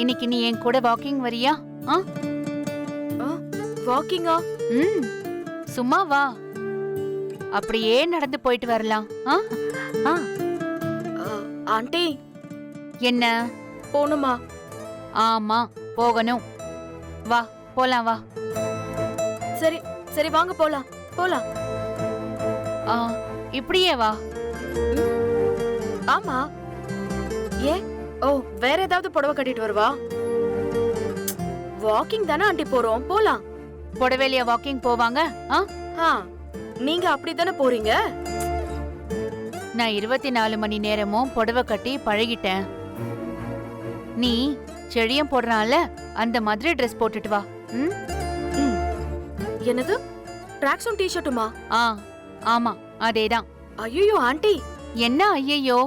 இன்னைக்கு நீ என் கூட வாக்கிங் வரியா? வாக்கிங்கா? சும்மா வா, அப்படியே நடந்து போயிட்டு வரலாம். ஆண்டி என்ன போணுமா? ஆமா போகணும். வா போலாம் வா. சரி சரி வாங்க போலாம் போலாம். இப்படியே வா. ஆமா. ஏன்? ஓ வேற ஏதாவது புடவை கட்டிட்டு வருவா? வாக்கிங் தானே ஆண்டி போறோம், போலாம். புடவையில வாக்கிங் போவாங்க? நீங்க அப்படித்தானே போறீங்க? நான் 24 மணி நேரமும் புடவை கட்டி பழகிட்டேன். நீ செழியம் போடுறான்ல அந்த மாதிரி ட்ரெஸ் போட்டுட்டு வா. என்னது? ட்ராக் சூட் டி-ஷர்ட்டுமா? ஆமா அதேதான். ஐயோ ஆண்டி. என்ன ஐயோ?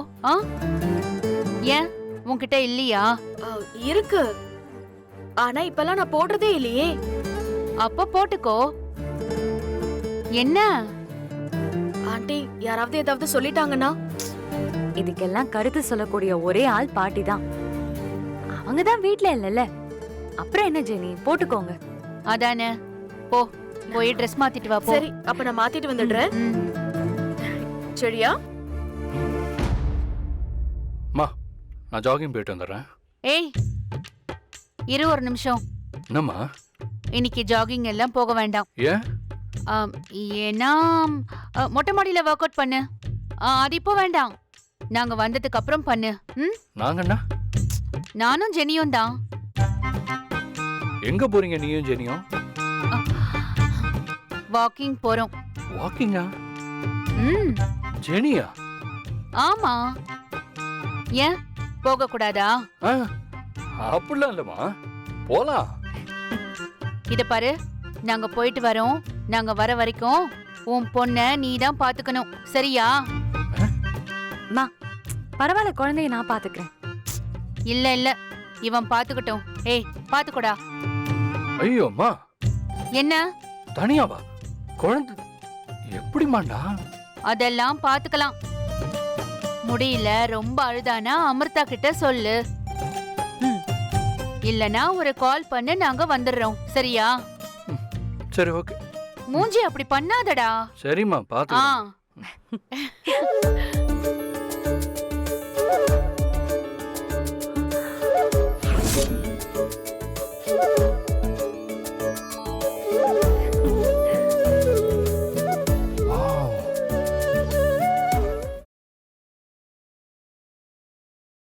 ஏன் உன்கிட்ட இல்லையா? இருக்கு, ஆனா இப்பெல்லாம் நான் போடுறதே இல்லையே. அப்ப போட்டுக்கோ. என்ன ஆண்டி யாராவது ஏதாவது சொல்லிட்டாங்கன்னா? இதுக்கெல்லாம் கருத்து சொல்லக்கூடிய ஒரே ஆள் பாட்டி தான். அவங்கதான் வீட்ல இல்லல்ல, அப்புறம் என்ன ஜெனி, போட்டுக்கோங்க. அதானே, போ போய் ட்ரெஸ் மாத்திட்டு வா. சரி அப்ப நான் மாத்திட்டு வந்துடுறேன். சரியா? மா நான் ஜாகிங் போயிட்டு வந்துடுறேன். ஏய் இரு ஒரு நிமிஷம். என்னம்மா? இன்னைக்கு ஜாகிங் எல்லாம் போக வேண்டாம். ஏன்? ஏன்னா மொட்டை மாடியில ஒர்க் அவுட் பண்ணு. அது இப்போ வேண்டாம், நாங்க வந்ததுக்கு அப்புறம் பண்ணு. நாங்கண்ணா? நானும் ஜெனியும் தான். எங்க போறீங்க நீயும் ஜெனியும்? வாக்கிங் போறோம். வாக்கிங்கா? ஜெனியா? ஆமா, ஏன் போக கூடாதா? அப்படிலாம் இல்லம்மா, போலாம். இத பாரு, நாங்க போயிட்டு வரோம். நாங்க வர வரைக்கும் உன் பொண்ண நீ தான் பாத்துக்கணும், சரியா? பரவாயில்ல, குழந்தைய நான் பாத்துக்கிறேன். இல்ல இல்ல, இவன் பாத்துக்கட்டும். ஏய் பாத்துக்கோடா. ஐயோ அம்மா. என்ன தனியாவா? குழந்தை எப்படிமாண்டா? அதெல்லாம் பாத்துக்கலாம். முடியல ரொம்ப அழுதானா அமிர்தா கிட்ட சொல்லு. இல்லனா ஒரு கால் பண்ணு, நாங்க வந்துடுறோம், சரியா? சரி ஓகே. மூஞ்சி அப்படி பண்ணாதடா. சரிம்மா பாத்து.